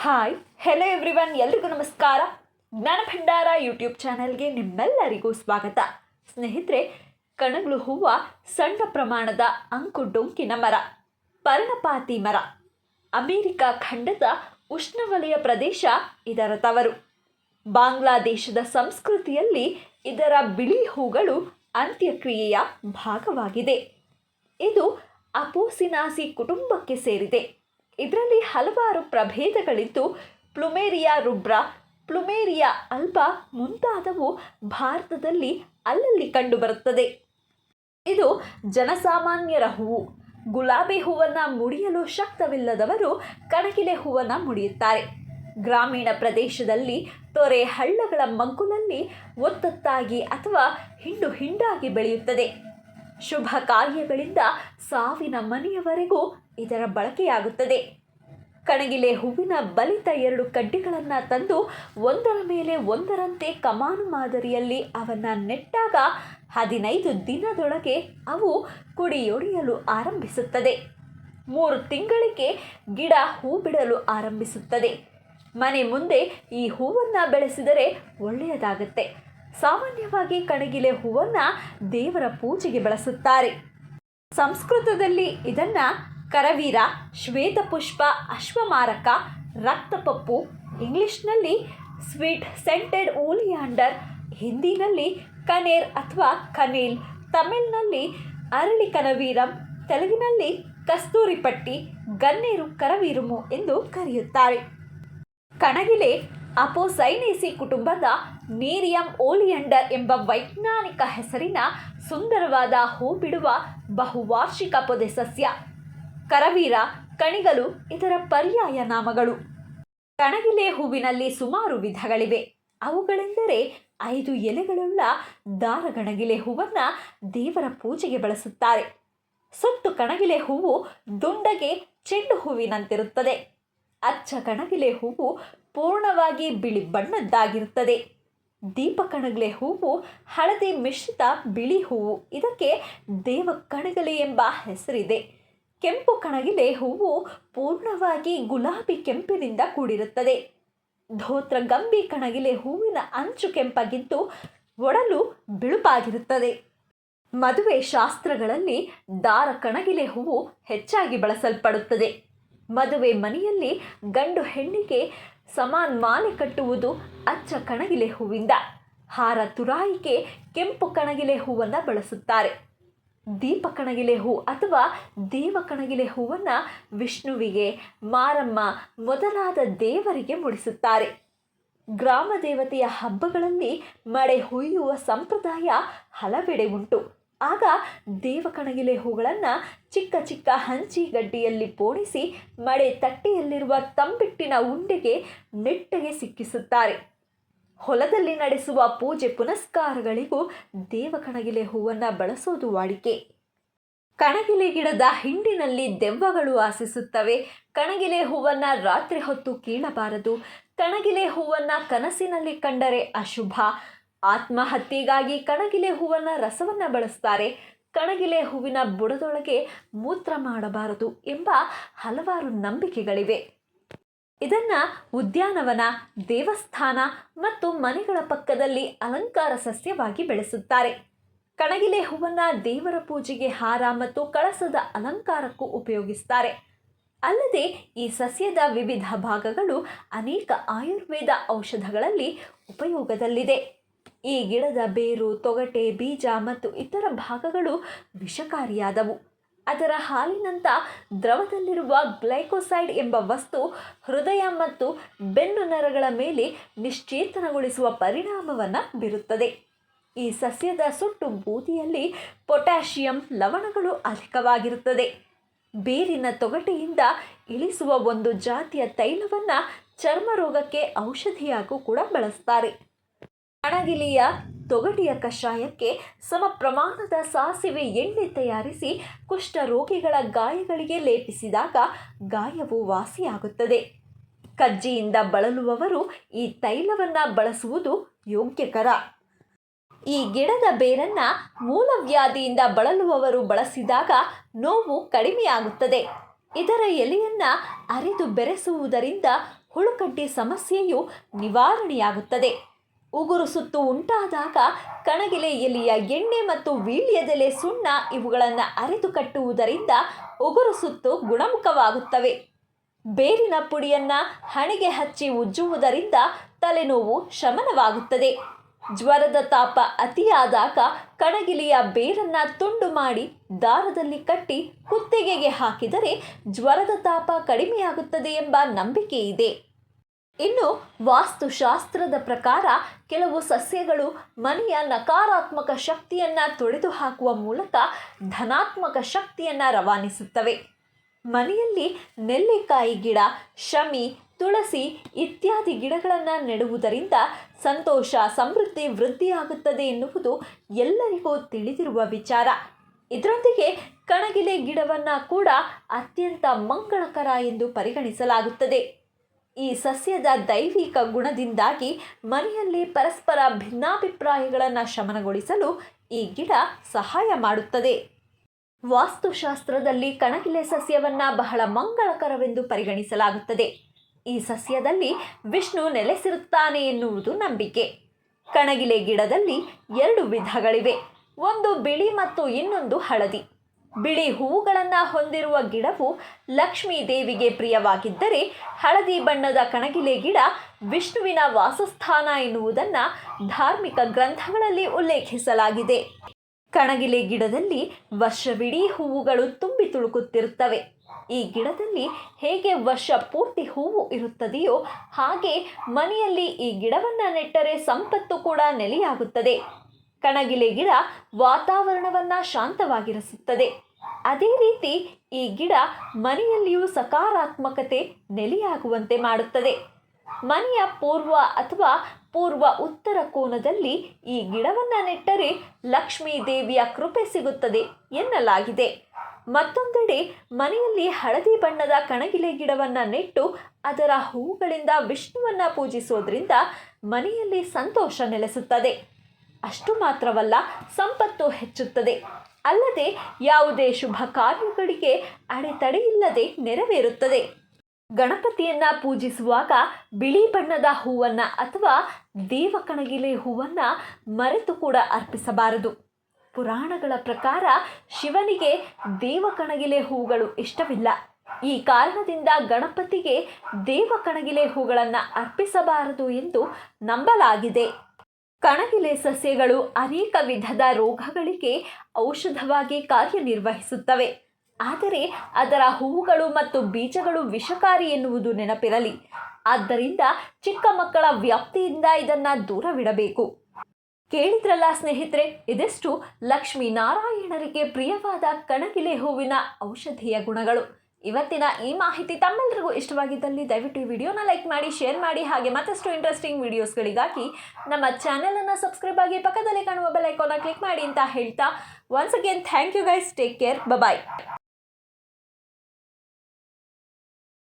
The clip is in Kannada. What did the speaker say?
ಹಾಯ್ ಹೆಲೋ ಎವ್ರಿವನ್, ಎಲ್ರಿಗೂ ನಮಸ್ಕಾರ. ಜ್ಞಾನ ಭಂಡಾರ ಯೂಟ್ಯೂಬ್ ಚಾನೆಲ್ಗೆ ನಿಮ್ಮೆಲ್ಲರಿಗೂ ಸ್ವಾಗತ. ಸ್ನೇಹಿತರೆ, ಕಣಗ್ಲು ಹೂವು ಸಣ್ಣ ಪ್ರಮಾಣದ ಅಂಕುಡೊಂಕಿನ ಮರ, ಪರ್ಣಪಾತಿ ಮರ. ಅಮೆರಿಕ ಖಂಡದ ಉಷ್ಣವಲಯ ಪ್ರದೇಶ ಇದರ ತವರು. ಬಾಂಗ್ಲಾದೇಶದ ಸಂಸ್ಕೃತಿಯಲ್ಲಿ ಇದರ ಬಿಳಿ ಹೂಗಳು ಅಂತ್ಯಕ್ರಿಯೆಯ ಭಾಗವಾಗಿದೆ. ಇದು ಅಪೋಸಿನಾಸಿ ಕುಟುಂಬಕ್ಕೆ ಸೇರಿದೆ. ಇದರಲ್ಲಿ ಹಲವಾರು ಪ್ರಭೇದಗಳಿದ್ದು ಪ್ಲುಮೇರಿಯಾ ರುಬ್ರಾ, ಪ್ಲುಮೇರಿಯಾ ಅಲ್ಬಾ ಮುಂತಾದವು ಭಾರತದಲ್ಲಿ ಅಲ್ಲಲ್ಲಿ ಕಂಡುಬರುತ್ತದೆ. ಇದು ಜನಸಾಮಾನ್ಯರ ಹೂವು. ಗುಲಾಬಿ ಹೂವನ್ನು ಮುಡಿಯಲು ಶಕ್ತವಿಲ್ಲದವರು ಕಣಗಿಲೆ ಹೂವನ್ನು ಮುಡಿಯುತ್ತಾರೆ. ಗ್ರಾಮೀಣ ಪ್ರದೇಶದಲ್ಲಿ ತೊರೆ ಹಳ್ಳಗಳ ಮಗ್ಗುಲಲ್ಲಿ ಒತ್ತೊತ್ತಾಗಿ ಅಥವಾ ಹಿಂಡು ಹಿಂಡಾಗಿ ಬೆಳೆಯುತ್ತದೆ. ಶುಭ ಕಾರ್ಯಗಳಿಂದ ಸಾವಿನ ಮನೆಯವರೆಗೂ ಇದರ ಬಳಕೆಯಾಗುತ್ತದೆ. ಕಣಗಿಲೆ ಹೂವಿನ ಬಲಿತ 2 ಕಡ್ಡಿಗಳನ್ನು ತಂದು ಒಂದರ ಮೇಲೆ ಒಂದರಂತೆ ಕಮಾನು ಮಾದರಿಯಲ್ಲಿ ಅವನ್ನು ನೆಟ್ಟಾಗ 15 ದಿನದೊಳಗೆ ಅವು ಕುಡಿಯೊಡೆಯಲು ಆರಂಭಿಸುತ್ತದೆ. 3 ತಿಂಗಳಿಗೆ ಗಿಡ ಹೂ ಬಿಡಲು ಆರಂಭಿಸುತ್ತದೆ. ಮನೆ ಮುಂದೆ ಈ ಹೂವನ್ನು ಬೆಳೆಸಿದರೆ ಒಳ್ಳೆಯದಾಗುತ್ತೆ. ಸಾಮಾನ್ಯವಾಗಿ ಕಣಗಿಲೆ ಹೂವನ್ನು ದೇವರ ಪೂಜೆಗೆ ಬಳಸುತ್ತಾರೆ. ಸಂಸ್ಕೃತದಲ್ಲಿ ಇದನ್ನು ಕರವೀರ, ಶ್ವೇತಪುಷ್ಪ, ಅಶ್ವಮಾರಕ, ರಕ್ತಪಪ್ಪು, ಇಂಗ್ಲಿಷ್ನಲ್ಲಿ ಸ್ವೀಟ್ ಸೆಂಟೆಡ್ ಓಲಿಯಾಂಡರ್, ಹಿಂದಿನಲ್ಲಿ ಕನೇರ್ ಅಥವಾ ಕನೇಲ್, ತಮಿಳಿನಲ್ಲಿ ಅರಳಿ ಕನವೀರಂ, ತೆಲುಗಿನಲ್ಲಿ ಕಸ್ತೂರಿ ಪಟ್ಟಿ, ಗನ್ನೇರು ಕರವೀರಮು ಎಂದು ಕರೆಯುತ್ತಾರೆ. ಕಣಗಿಲೆ ಅಪೋಸೈನೇಸಿ ಕುಟುಂಬದ ನೀರಿಯಂ ಓಲಿಯಾಂಡರ್ ಎಂಬ ವೈಜ್ಞಾನಿಕ ಹೆಸರಿನ ಸುಂದರವಾದ ಹೂ ಬಿಡುವ ಬಹುವಾರ್ಷಿಕ ಪೊದೆ ಸಸ್ಯ. ಕರವೀರ, ಕಣಿಗಲು ಇದರ ಪರ್ಯಾಯ ನಾಮಗಳು. ಕಣಗಿಲೆ ಹೂವಿನಲ್ಲಿ ಸುಮಾರು ವಿಧಗಳಿವೆ. ಅವುಗಳೆಂದರೆ 5 ಎಲೆಗಳುಳ್ಳ ದಾರಗಣಗಿಲೆ ಹೂವನ್ನು ದೇವರ ಪೂಜೆಗೆ ಬಳಸುತ್ತಾರೆ. ಸುತ್ತು ಕಣಗಿಲೆ ಹೂವು ದುಂಡಗೆ ಚೆಂಡು ಹೂವಿನಂತಿರುತ್ತದೆ. ಅಚ್ಚ ಕಣಗಿಲೆ ಹೂವು ಪೂರ್ಣವಾಗಿ ಬಿಳಿ ಬಣ್ಣದ್ದಾಗಿರುತ್ತದೆ. ದೀಪ ಕಣಗಿಲೆ ಹೂವು ಹಳದಿ ಮಿಶ್ರಿತ ಬಿಳಿ ಹೂವು. ಇದಕ್ಕೆ ದೇವ ಕಣಗಿಲೆ ಎಂಬ ಹೆಸರಿದೆ. ಕೆಂಪು ಕಣಗಿಲೆ ಹೂವು ಪೂರ್ಣವಾಗಿ ಗುಲಾಬಿ ಕೆಂಪಿನಿಂದ ಕೂಡಿರುತ್ತದೆ. ಧೋತ್ರಗಂಬಿ ಕಣಗಿಲೆ ಹೂವಿನ ಅಂಚು ಕೆಂಪಾಗಿದ್ದು ಒಡಲು ಬಿಳುಪಾಗಿರುತ್ತದೆ. ಮದುವೆ ಶಾಸ್ತ್ರಗಳಲ್ಲಿ ದಾರ ಕಣಗಿಲೆ ಹೂವು ಹೆಚ್ಚಾಗಿ ಬಳಸಲ್ಪಡುತ್ತದೆ. ಮದುವೆ ಮನೆಯಲ್ಲಿ ಗಂಡು ಹೆಣ್ಣಿಗೆ ಸಮಾನ ಮಾಲೆ ಕಟ್ಟುವುದು ಅಚ್ಚ ಕಣಗಿಲೆ ಹೂವಿಂದ. ಹಾರ ತುರಾಯಿಗೆ ಕೆಂಪು ಕಣಗಿಲೆ ಹೂವನ್ನು ಬಳಸುತ್ತಾರೆ. ದೀಪ ಕಣಗಿಲೆ ಹೂ ಅಥವಾ ದೇವ ಕಣಗಿಲೆ ಹೂವನ್ನು ವಿಷ್ಣುವಿಗೆ, ಮಾರಮ್ಮ ಮೊದಲಾದ ದೇವರಿಗೆ ಮುಡಿಸುತ್ತಾರೆ. ಗ್ರಾಮ ದೇವತೆಯ ಹಬ್ಬಗಳಲ್ಲಿ ಮಳೆ ಹುಯ್ಯುವ ಸಂಪ್ರದಾಯ ಹಲವೆಡೆ ಉಂಟು. ಆಗ ದೇವ ಕಣಗಿಲೆ ಹೂಗಳನ್ನು ಚಿಕ್ಕ ಚಿಕ್ಕ ಹಂಚಿಗಡ್ಡಿಯಲ್ಲಿ ಪೋಣಿಸಿ ಮಳೆ ತಟ್ಟೆಯಲ್ಲಿರುವ ತಂಬಿಟ್ಟಿನ ಉಂಡೆಗೆ ನೆಟ್ಟಗೆ ಸಿಕ್ಕಿಸುತ್ತಾರೆ. ಹೊಲದಲ್ಲಿ ನಡೆಸುವ ಪೂಜೆ ಪುನಸ್ಕಾರಗಳಿಗೂ ದೇವ ಕಣಗಿಲೆ ಹೂವನ್ನು ಬಳಸೋದು ವಾಡಿಕೆ. ಕಣಗಿಲೆ ಗಿಡದ ಹಿಂಡಿನಲ್ಲಿ ದೆವ್ವಗಳು ವಾಸಿಸುತ್ತವೆ. ಕಣಗಿಲೆ ಹೂವನ್ನು ರಾತ್ರಿ ಹೊತ್ತು ಕೀಳಬಾರದು. ಕಣಗಿಲೆ ಹೂವನ್ನು ಕನಸಿನಲ್ಲಿ ಕಂಡರೆ ಅಶುಭ. ಆತ್ಮಹತ್ಯೆಗಾಗಿ ಕಣಗಿಲೆ ಹೂವಿನ ರಸವನ್ನು ಬಳಸ್ತಾರೆ. ಕಣಗಿಲೆ ಹೂವಿನ ಬುಡದೊಳಗೆ ಮೂತ್ರ ಮಾಡಬಾರದು ಎಂಬ ಹಲವಾರು ನಂಬಿಕೆಗಳಿವೆ. ಇದನ್ನು ಉದ್ಯಾನವನ, ದೇವಸ್ಥಾನ ಮತ್ತು ಮನೆಗಳ ಪಕ್ಕದಲ್ಲಿ ಅಲಂಕಾರ ಸಸ್ಯವಾಗಿ ಬೆಳೆಸುತ್ತಾರೆ. ಕಣಗಿಲೆ ಹೂವನ್ನು ದೇವರ ಪೂಜೆಗೆ ಹಾರ ಮತ್ತು ಕಳಸದ ಅಲಂಕಾರಕ್ಕೂ ಉಪಯೋಗಿಸ್ತಾರೆ. ಅಲ್ಲದೆ ಈ ಸಸ್ಯದ ವಿವಿಧ ಭಾಗಗಳು ಅನೇಕ ಆಯುರ್ವೇದ ಔಷಧಗಳಲ್ಲಿ ಉಪಯೋಗದಲ್ಲಿದೆ. ಈ ಗಿಡದ ಬೇರು, ತೊಗಟೆ, ಬೀಜ ಮತ್ತು ಇತರ ಭಾಗಗಳು ವಿಷಕಾರಿಯಾದವು. ಅದರ ಹಾಲಿನಂಥ ದ್ರವದಲ್ಲಿರುವ ಗ್ಲೈಕೋಸೈಡ್ ಎಂಬ ವಸ್ತು ಹೃದಯ ಮತ್ತು ಬೆನ್ನು ನರಗಳ ಮೇಲೆ ನಿಶ್ಚೇತನಗೊಳಿಸುವ ಪರಿಣಾಮವನ್ನು ಬೀರುತ್ತದೆ. ಈ ಸಸ್ಯದ ಸುಟ್ಟು ಬೂದಿಯಲ್ಲಿ ಪೊಟ್ಯಾಷಿಯಂ ಲವಣಗಳು ಅಧಿಕವಾಗಿರುತ್ತದೆ. ಬೇರಿನ ತೊಗಟೆಯಿಂದ ಇಳಿಸುವ ಒಂದು ಜಾತಿಯ ತೈಲವನ್ನು ಚರ್ಮ ರೋಗಕ್ಕೆ ಔಷಧಿಯಾಗೂ ಕೂಡ ಬಳಸ್ತಾರೆ. ಕಣಗಿಲೆಯ ತೊಗಟೆಯ ಕಷಾಯಕ್ಕೆ ಸಮ ಪ್ರಮಾಣದ ಸಾಸಿವೆ ಎಣ್ಣೆ ತಯಾರಿಸಿ ಕುಷ್ಠರೋಗಿಗಳ ಗಾಯಗಳಿಗೆ ಲೇಪಿಸಿದಾಗ ಗಾಯವು ವಾಸಿಯಾಗುತ್ತದೆ. ಕಜ್ಜಿಯಿಂದ ಬಳಲುವವರು ಈ ತೈಲವನ್ನು ಬಳಸುವುದು ಯೋಗ್ಯಕರ. ಈ ಗಿಡದ ಬೇರನ್ನು ಮೂಲವ್ಯಾಧಿಯಿಂದ ಬಳಲುವವರು ಬಳಸಿದಾಗ ನೋವು ಕಡಿಮೆಯಾಗುತ್ತದೆ. ಇದರ ಎಲೆಯನ್ನು ಅರೆದು ಬೆರೆಸುವುದರಿಂದ ಹುಳುಕಡ್ಡಿ ಸಮಸ್ಯೆಯು ನಿವಾರಣೆಯಾಗುತ್ತದೆ. ಉಗುರು ಸುತ್ತು ಉಂಟಾದಾಗ ಕಣಗಿಲೆ ಎಲೆಯ ಎಣ್ಣೆ ಮತ್ತು ವೀಳ್ಯದೆಲೆ ಸುಣ್ಣ ಇವುಗಳನ್ನು ಅರೆದು ಕಟ್ಟುವುದರಿಂದ ಉಗುರು ಸುತ್ತು ಗುಣಮುಖವಾಗುತ್ತವೆ. ಬೇರಿನ ಪುಡಿಯನ್ನು ಹಣೆಗೆ ಹಚ್ಚಿ ಉಜ್ಜುವುದರಿಂದ ತಲೆನೋವು ಶಮನವಾಗುತ್ತದೆ. ಜ್ವರದ ತಾಪ ಅತಿಯಾದಾಗ ಕಣಗಿಲೆಯ ಬೇರನ್ನು ತುಂಡು ಮಾಡಿ ದಾರದಲ್ಲಿ ಕಟ್ಟಿ ಕುತ್ತಿಗೆಗೆ ಹಾಕಿದರೆ ಜ್ವರದ ತಾಪ ಕಡಿಮೆಯಾಗುತ್ತದೆ ಎಂಬ ನಂಬಿಕೆ ಇದೆ. ಇನ್ನು ವಾಸ್ತುಶಾಸ್ತ್ರದ ಪ್ರಕಾರ ಕೆಲವು ಸಸ್ಯಗಳು ಮನೆಯ ನಕಾರಾತ್ಮಕ ಶಕ್ತಿಯನ್ನು ತೊಡೆದು ಹಾಕುವ ಮೂಲಕ ಧನಾತ್ಮಕ ಶಕ್ತಿಯನ್ನು ರವಾನಿಸುತ್ತವೆ. ಮನೆಯಲ್ಲಿ ನೆಲ್ಲಿಕಾಯಿ ಗಿಡ, ಶಮಿ, ತುಳಸಿ ಇತ್ಯಾದಿ ಗಿಡಗಳನ್ನು ನೆಡುವುದರಿಂದ ಸಂತೋಷ, ಸಮೃದ್ಧಿ ವೃದ್ಧಿಯಾಗುತ್ತದೆ ಎನ್ನುವುದು ಎಲ್ಲರಿಗೂ ತಿಳಿದಿರುವ ವಿಚಾರ. ಇದರೊಂದಿಗೆ ಕಣಗಿಲೆ ಗಿಡವನ್ನು ಕೂಡ ಅತ್ಯಂತ ಮಂಗಳಕರ ಎಂದು ಪರಿಗಣಿಸಲಾಗುತ್ತದೆ. ಈ ಸಸ್ಯದ ದೈವಿಕ ಗುಣದಿಂದಾಗಿ ಮನೆಯಲ್ಲಿ ಪರಸ್ಪರ ಭಿನ್ನಾಭಿಪ್ರಾಯಗಳನ್ನು ಶಮನಗೊಳಿಸಲು ಈ ಗಿಡ ಸಹಾಯ ಮಾಡುತ್ತದೆ. ವಾಸ್ತುಶಾಸ್ತ್ರದಲ್ಲಿ ಕಣಗಿಲೆ ಸಸ್ಯವನ್ನು ಬಹಳ ಮಂಗಳಕರವೆಂದು ಪರಿಗಣಿಸಲಾಗುತ್ತದೆ. ಈ ಸಸ್ಯದಲ್ಲಿ ವಿಷ್ಣು ನೆಲೆಸಿರುತ್ತಾನೆ ಎನ್ನುವುದು ನಂಬಿಕೆ. ಕಣಗಿಲೆ ಗಿಡದಲ್ಲಿ 2 ವಿಧಗಳಿವೆ. ಒಂದು ಬಿಳಿ ಮತ್ತು ಇನ್ನೊಂದು ಹಳದಿ. ಬಿಳಿ ಹೂವುಗಳನ್ನು ಹೊಂದಿರುವ ಗಿಡವು ಲಕ್ಷ್ಮೀ ದೇವಿಗೆ ಪ್ರಿಯವಾಗಿದ್ದರೆ, ಹಳದಿ ಬಣ್ಣದ ಕಣಗಿಲೆ ಗಿಡ ವಿಷ್ಣುವಿನ ವಾಸಸ್ಥಾನ ಎನ್ನುವುದನ್ನು ಧಾರ್ಮಿಕ ಗ್ರಂಥಗಳಲ್ಲಿ ಉಲ್ಲೇಖಿಸಲಾಗಿದೆ. ಕಣಗಿಲೆ ಗಿಡದಲ್ಲಿ ವರ್ಷವಿಡೀ ಹೂವುಗಳು ತುಂಬಿ ತುಳುಕುತ್ತಿರುತ್ತವೆ. ಈ ಗಿಡದಲ್ಲಿ ಹೇಗೆ ವರ್ಷ ಪೂರ್ತಿ ಹೂವು ಇರುತ್ತದೆಯೋ ಹಾಗೆ ಮನೆಯಲ್ಲಿ ಈ ಗಿಡವನ್ನು ನೆಟ್ಟರೆ ಸಂಪತ್ತು ಕೂಡ ನೆಲೆಯಾಗುತ್ತದೆ. ಕಣಗಿಲೆ ಗಿಡ ವಾತಾವರಣವನ್ನು ಶಾಂತವಾಗಿರಿಸುತ್ತದೆ. ಅದೇ ರೀತಿ ಈ ಗಿಡ ಮನೆಯಲ್ಲಿಯೂ ಸಕಾರಾತ್ಮಕತೆ ನೆಲೆಯಾಗುವಂತೆ ಮಾಡುತ್ತದೆ. ಮನೆಯ ಪೂರ್ವ ಅಥವಾ ಪೂರ್ವ ಉತ್ತರ ಕೋನದಲ್ಲಿ ಈ ಗಿಡವನ್ನು ನೆಟ್ಟರೆ ಲಕ್ಷ್ಮೀ ದೇವಿಯ ಕೃಪೆ ಸಿಗುತ್ತದೆ ಎನ್ನಲಾಗಿದೆ. ಮತ್ತೊಂದೆಡೆ ಮನೆಯಲ್ಲಿ ಹಳದಿ ಬಣ್ಣದ ಕಣಗಿಲೆ ಗಿಡವನ್ನು ನೆಟ್ಟು ಅದರ ಹೂವುಗಳಿಂದ ವಿಷ್ಣುವನ್ನು ಪೂಜಿಸೋದ್ರಿಂದ ಮನೆಯಲ್ಲಿ ಸಂತೋಷ ನೆಲೆಸುತ್ತದೆ. ಅಷ್ಟು ಮಾತ್ರವಲ್ಲ, ಸಂಪತ್ತು ಹೆಚ್ಚುತ್ತದೆ. ಅಲ್ಲದೆ ಯಾವುದೇ ಶುಭ ಕಾರ್ಯಗಳಿಗೆ ಅಡೆತಡೆಯಿಲ್ಲದೆ ನೆರವೇರುತ್ತದೆ. ಗಣಪತಿಯನ್ನು ಪೂಜಿಸುವಾಗ ಬಿಳಿ ಬಣ್ಣದ ಹೂವನ್ನು ಅಥವಾ ದೇವಕಣಗಿಲೆ ಹೂವನ್ನು ಮರೆತು ಕೂಡ ಅರ್ಪಿಸಬಾರದು. ಪುರಾಣಗಳ ಪ್ರಕಾರ ಶಿವನಿಗೆ ದೇವಕಣಗಿಲೆ ಹೂಗಳು ಇಷ್ಟವಿಲ್ಲ. ಈ ಕಾರಣದಿಂದ ಗಣಪತಿಗೆ ದೇವಕಣಗಿಲೆ ಹೂಗಳನ್ನು ಅರ್ಪಿಸಬಾರದು ಎಂದು ನಂಬಲಾಗಿದೆ. ಕಣಗಿಲೆ ಸಸ್ಯಗಳು ಅನೇಕ ವಿಧದ ರೋಗಗಳಿಗೆ ಔಷಧವಾಗಿ ಕಾರ್ಯನಿರ್ವಹಿಸುತ್ತವೆ. ಆದರೆ ಅದರ ಹೂವುಗಳು ಮತ್ತು ಬೀಜಗಳು ವಿಷಕಾರಿ ಎನ್ನುವುದು ನೆನಪಿರಲಿ. ಆದ್ದರಿಂದ ಚಿಕ್ಕ ಮಕ್ಕಳ ವ್ಯಾಪ್ತಿಯಿಂದ ಇದನ್ನು ದೂರವಿಡಬೇಕು. ಕೇಳಿದ್ರಲ್ಲ ಸ್ನೇಹಿತರೆ, ಇದಿಷ್ಟು ಲಕ್ಷ್ಮೀನಾರಾಯಣರಿಗೆ ಪ್ರಿಯವಾದ ಕಣಗಿಲೆ ಹೂವಿನ ಔಷಧೀಯ ಗುಣಗಳು. ಇವತ್ತಿನ ಈ ಮಾಹಿತಿ ತಮ್ಮೆಲ್ಲರಿಗೂ ಇಷ್ಟವಾಗಿದ್ದಲ್ಲಿ ದಯವಿಟ್ಟು ಈ ವಿಡಿಯೋನ ಲೈಕ್ ಮಾಡಿ, ಶೇರ್ ಮಾಡಿ. ಹಾಗೆ ಮತ್ತಷ್ಟು ಇಂಟ್ರೆಸ್ಟಿಂಗ್ ವಿಡಿಯೋಸ್ಗಳಿಗಾಗಿ ನಮ್ಮ ಚಾನೆಲನ್ನು ಸಬ್ಸ್ಕ್ರೈಬ್ ಆಗಿ ಪಕ್ಕದಲ್ಲಿ ಕಾಣುವ ಬೆಲ್ ಐಕಾನ್ನ ಕ್ಲಿಕ್ ಮಾಡಿ ಅಂತ ಹೇಳ್ತಾ, once again thank you guys. Take care. Bye.